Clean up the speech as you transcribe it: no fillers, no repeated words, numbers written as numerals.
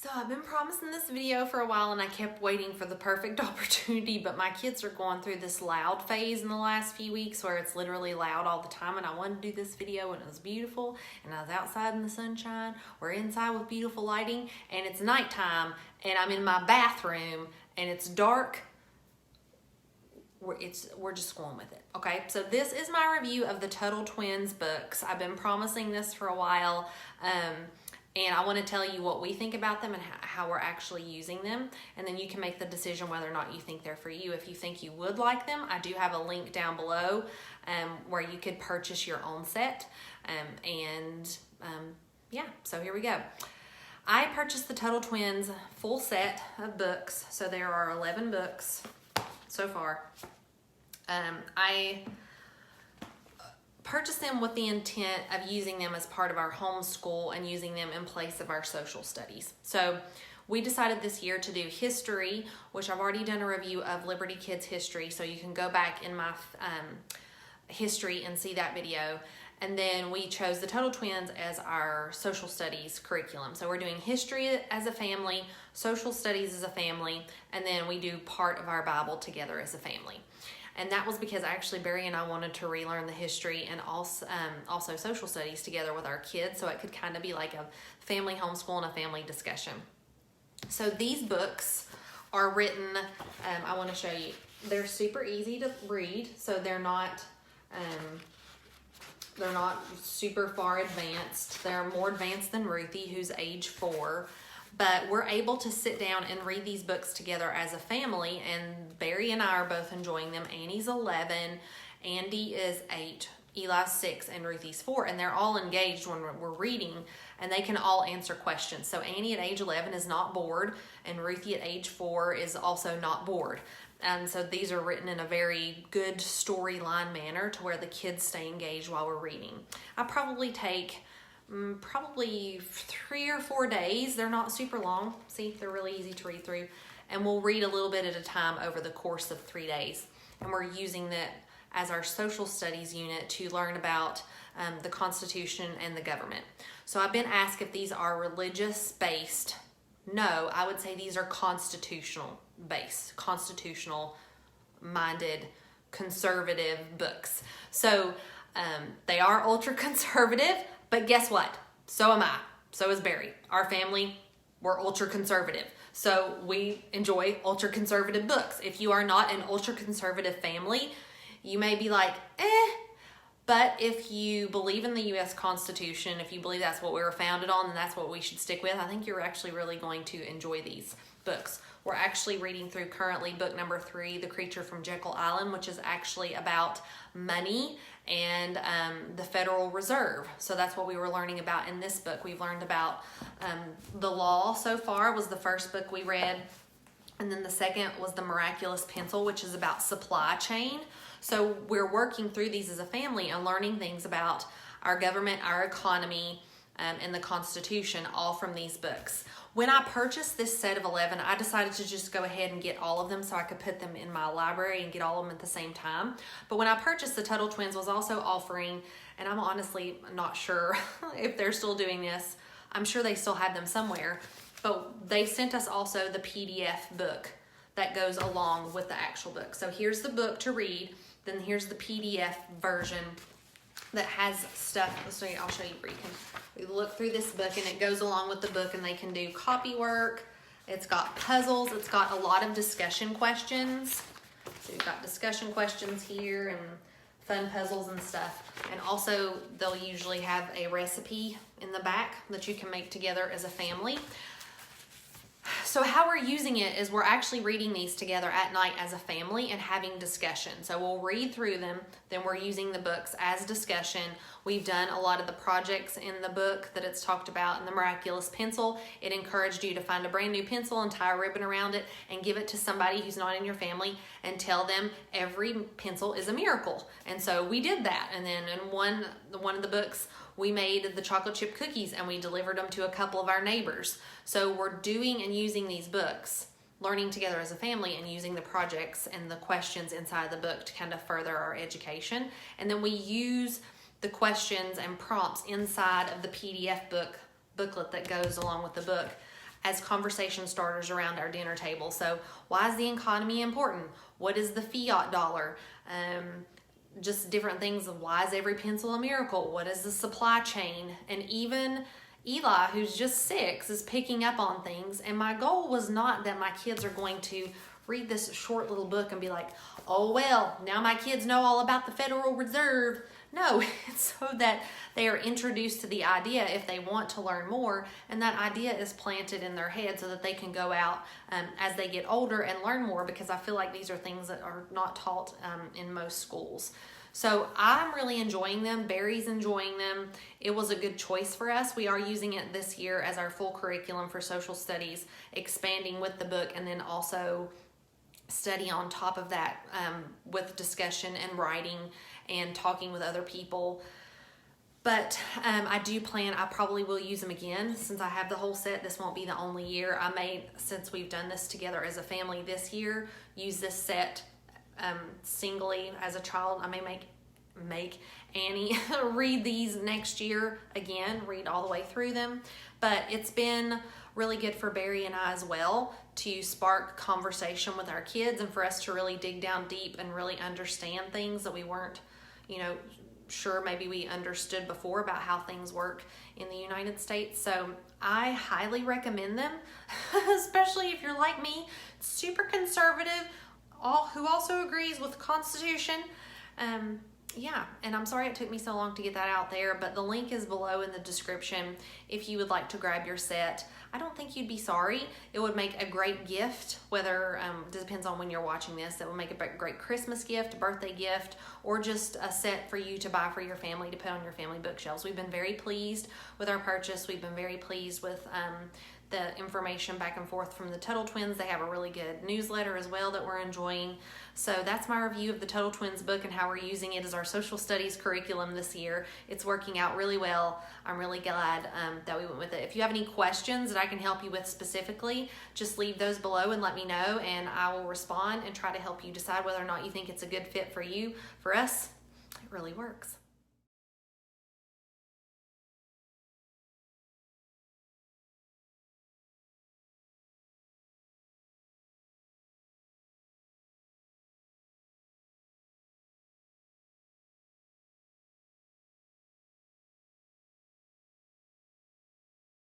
So I've been promising this video for a while and I kept waiting for the perfect opportunity, but my kids are going through this loud phase in the last few weeks where it's literally loud all the time, and I wanted to do this video and it was beautiful and I was outside in the sunshine or inside with beautiful lighting, and it's nighttime and I'm in my bathroom and it's dark. We're just going with it. Okay, so this is my review of the Tuttle Twins books. I've been promising this for a while. And I want to tell you what we think about them and how we're actually using them. And then you can make the decision whether or not you think they're for you. If you think you would like them, I do have a link down below where you could purchase your own set. Yeah, so here we go. I purchased the Tuttle Twins full set of books. So there are 11 books so far. I purchased them with the intent of using them as part of our homeschool and using them in place of our social studies. So we decided this year to do history, which I've already done a review of Liberty Kids history, so you can go back in my history and see that video. And then we chose the Tuttle Twins as our social studies curriculum. So we're doing history as a family, social studies as a family, and then we do part of our Bible together as a family. And that was because actually Barry and I wanted to relearn the history and also social studies together with our kids, so it could kind of be like a family homeschool and a family discussion. So these books are written, I want to show you, they're super easy to read, so they're not super far advanced. They're more advanced than Ruthie, who's age 4. But we're able to sit down and read these books together as a family, and Barry and I are both enjoying them. Annie's 11, Andy is 8, Eli's 6, and Ruthie's 4, and they're all engaged when we're reading, and they can all answer questions. So Annie at age 11 is not bored, and Ruthie at age 4 is also not bored. And so these are written in a very good storyline manner to where the kids stay engaged while we're reading. I probably take probably 3 or 4 days. They're not super long. See, they're really easy to read through. And we'll read a little bit at a time over the course of 3 days. And we're using that as our social studies unit to learn about the Constitution and the government. So I've been asked if these are religious based. No, I would say these are constitutional based, constitutional minded, conservative books. So they are ultra conservative. But guess what? So am I. So is Barry. Our family, we're ultra conservative. So we enjoy ultra conservative books. If you are not an ultra conservative family, you may be like, But if you believe in the U.S. Constitution, if you believe that's what we were founded on, then that's what we should stick with. I think you're actually really going to enjoy these books. We're actually reading through currently book number 3, The Creature from Jekyll Island, which is actually about money and the Federal Reserve. So that's what we were learning about in this book. We've learned about the law so far was the first book we read. And then the second was The Miraculous Pencil, which is about supply chain. So we're working through these as a family and learning things about our government, our economy, and the Constitution, all from these books. When I purchased this set of 11, I decided to just go ahead and get all of them so I could put them in my library and get all of them at the same time. But when I purchased the Tuttle Twins was also offering, and I'm honestly not sure if they're still doing this. I'm sure they still have them somewhere. But they sent us also the PDF book that goes along with the actual book. So here's the book to read. Then here's the PDF version that has stuff. So I'll show you where you can look through this book, and it goes along with the book, and they can do copy work. It's got puzzles. It's got a lot of discussion questions. So you've got discussion questions here and fun puzzles and stuff. And also they'll usually have a recipe in the back that you can make together as a family. So how we're using it is we're actually reading these together at night as a family and having discussion. So we'll read through them, then we're using the books as discussion. We've done a lot of the projects in the book that it's talked about in the Miraculous Pencil. It encouraged you to find a brand new pencil and tie a ribbon around it and give it to somebody who's not in your family and tell them every pencil is a miracle. And so we did that. And then in one of the books, we made the chocolate chip cookies and we delivered them to a couple of our neighbors. So we're doing and using these books, learning together as a family, and using the projects and the questions inside the book to kind of further our education. And then we use the questions and prompts inside of the PDF booklet that goes along with the book as conversation starters around our dinner table. So why is the economy important? What is the fiat dollar? Just different things of why is every pencil a miracle? What is the supply chain? And even Eli, who's just 6, is picking up on things. And my goal was not that my kids are going to read this short little book and be like, oh, well, now my kids know all about the Federal Reserve. No, it's so that they are introduced to the idea if they want to learn more, and that idea is planted in their head so that they can go out as they get older and learn more, because I feel like these are things that are not taught in most schools. So I'm really enjoying them. Barry's enjoying them. It was a good choice for us. We are using it this year as our full curriculum for social studies, expanding with the book, and then also study on top of that with discussion and writing and talking with other people. But I do plan, I probably will use them again since I have the whole set. This won't be the only year. I may, since we've done this together as a family this year, use this set singly as a child. I may make Annie read these next year again, read all the way through them. But it's been really good for Barry and I as well to spark conversation with our kids and for us to really dig down deep and really understand things that we weren't, sure maybe we understood before about how things work in the United States. So I highly recommend them, especially if you're like me, super conservative, who also agrees with the Constitution. Yeah, and I'm sorry it took me so long to get that out there, but the link is below in the description if you would like to grab your set. I don't think you'd be sorry. It would make a great gift, whether, depends on when you're watching this, it would make a great Christmas gift, birthday gift, or just a set for you to buy for your family to put on your family bookshelves. We've been very pleased with our purchase. We've been very pleased with the information back and forth from the Tuttle Twins. They have a really good newsletter as well that we're enjoying. So that's my review of the Tuttle Twins book and how we're using it as our social studies curriculum this year. It's working out really well. I'm really glad that we went with it. If you have any questions that I can help you with specifically, just leave those below and let me know, and I will respond and try to help you decide whether or not you think it's a good fit for you. For us, it really works.